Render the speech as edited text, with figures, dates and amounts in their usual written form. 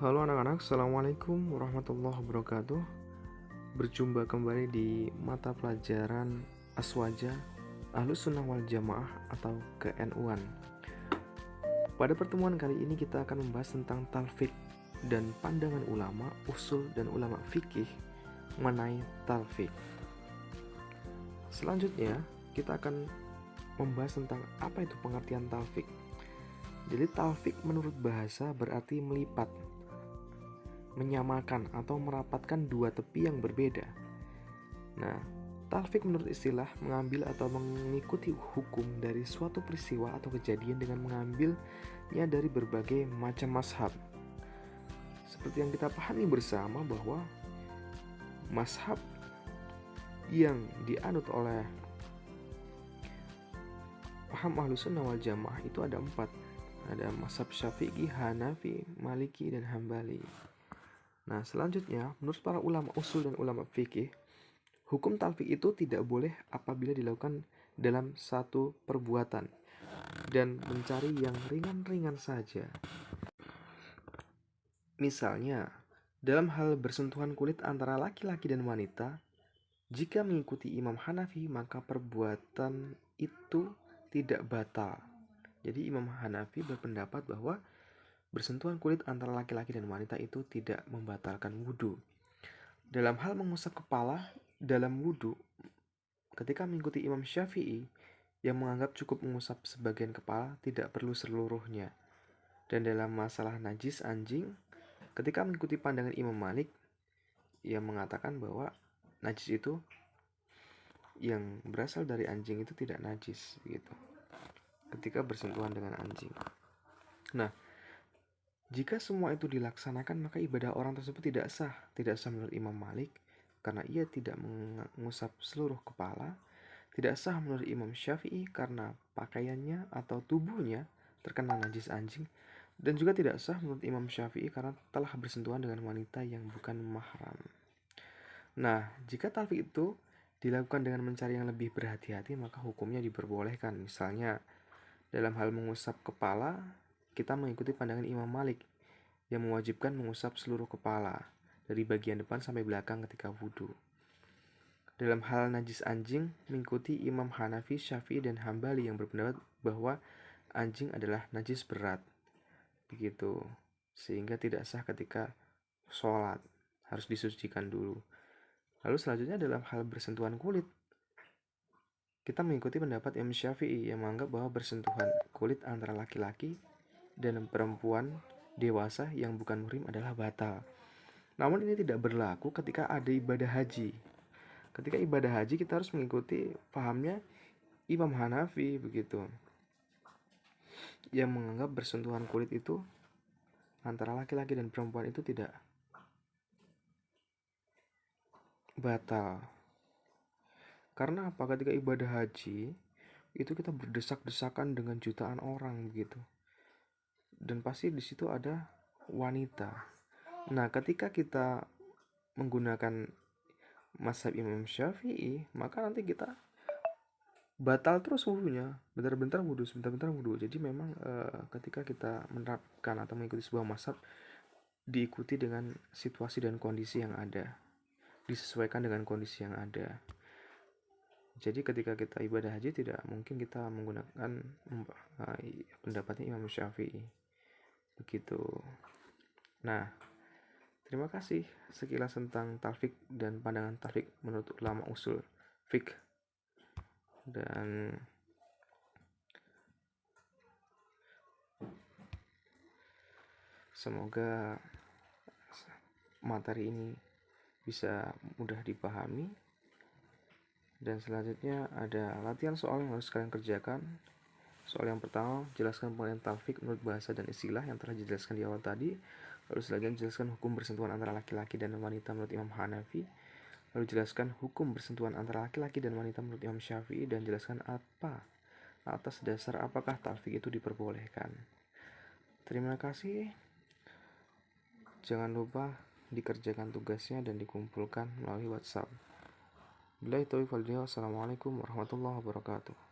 Halo anak-anak, Assalamualaikum warahmatullahi wabarakatuh. Berjumpa kembali di mata pelajaran Aswaja Ahlus Sunnah wal Jamaah atau KNU-an. Pada pertemuan kali ini kita akan membahas tentang talfik dan pandangan ulama, usul dan ulama fikih mengenai talfik. Selanjutnya kita akan membahas tentang apa itu pengertian talfik. Jadi talfik menurut bahasa berarti melipat, menyamakan atau merapatkan dua tepi yang berbeda. Nah, talfik menurut istilah mengambil atau mengikuti hukum dari suatu peristiwa atau kejadian dengan mengambilnya dari berbagai macam mazhab. Seperti yang kita pahami bersama bahwa mazhab yang dianut oleh paham Ahlus Sunnah wal Jamaah itu ada 4. Ada mazhab Syafi'i, Hanafi, Maliki, dan Hambali. Nah, selanjutnya, menurut para ulama usul dan ulama fikih, hukum talfik itu tidak boleh apabila dilakukan dalam satu perbuatan dan mencari yang ringan-ringan saja. Misalnya, dalam hal bersentuhan kulit antara laki-laki dan wanita, jika mengikuti Imam Hanafi, maka perbuatan itu tidak batal. Jadi Imam Hanafi berpendapat bahwa bersentuhan kulit antara laki-laki dan wanita itu tidak membatalkan wudhu. Dalam hal mengusap kepala dalam wudhu, ketika mengikuti Imam Syafi'i yang menganggap cukup mengusap sebagian kepala, tidak perlu seluruhnya. Dan dalam masalah najis anjing, ketika mengikuti pandangan Imam Malik yang mengatakan bahwa najis itu yang berasal dari anjing itu tidak najis gitu, ketika bersentuhan dengan anjing. Nah, jika semua itu dilaksanakan, maka ibadah orang tersebut tidak sah menurut Imam Malik karena ia tidak mengusap seluruh kepala, tidak sah menurut Imam Syafi'i karena pakaiannya atau tubuhnya terkena najis anjing, dan juga tidak sah menurut Imam Syafi'i karena telah bersentuhan dengan wanita yang bukan mahram. Nah, jika talfik itu dilakukan dengan mencari yang lebih berhati-hati, maka hukumnya diperbolehkan. Misalnya, dalam hal mengusap kepala, kita mengikuti pandangan Imam Malik yang mewajibkan mengusap seluruh kepala dari bagian depan sampai belakang ketika wudhu. Dalam hal najis anjing, mengikuti Imam Hanafi, Syafi'i, dan Hambali yang berpendapat bahwa anjing adalah najis berat. Begitu, sehingga tidak sah ketika sholat, harus disucikan dulu. Lalu selanjutnya dalam hal bersentuhan kulit, kita mengikuti pendapat Imam Syafi'i yang menganggap bahwa bersentuhan kulit antara laki-laki dan perempuan dewasa yang bukan muhrim adalah batal. Namun ini tidak berlaku ketika ada ibadah haji. Ketika ibadah haji kita harus mengikuti pahamnya Imam Hanafi begitu, yang menganggap bersentuhan kulit itu antara laki-laki dan perempuan itu tidak batal. Karena apa? Ketika ibadah haji itu kita berdesak-desakan dengan jutaan orang begitu, dan pasti di situ ada wanita. Nah, ketika kita menggunakan mazhab Imam Syafi'i, maka nanti kita batal terus wudhunya, bentar-bentar wudhu. Jadi memang ketika kita menerapkan atau mengikuti sebuah mazhab, diikuti dengan situasi dan kondisi yang ada, disesuaikan dengan kondisi yang ada. Jadi ketika kita ibadah haji tidak mungkin kita menggunakan pendapatnya Imam Syafi'i begitu. Nah, terima kasih sekilas tentang talfik dan pandangan talfik menurut ulama usul fik. Dan semoga materi ini bisa mudah dipahami. Dan selanjutnya ada latihan soal yang harus kalian kerjakan. Soal yang pertama, jelaskan pengertian talfik menurut bahasa dan istilah yang telah dijelaskan di awal tadi. Lalu selanjutnya jelaskan hukum bersentuhan antara laki-laki dan wanita menurut Imam Hanafi. Lalu jelaskan hukum bersentuhan antara laki-laki dan wanita menurut Imam Syafi'i, dan jelaskan atas dasar apakah talfik itu diperbolehkan. Terima kasih. Jangan lupa dikerjakan tugasnya dan dikumpulkan melalui WhatsApp. Billahi taufiq wal hidayah. Wassalamualaikum warahmatullahi wabarakatuh.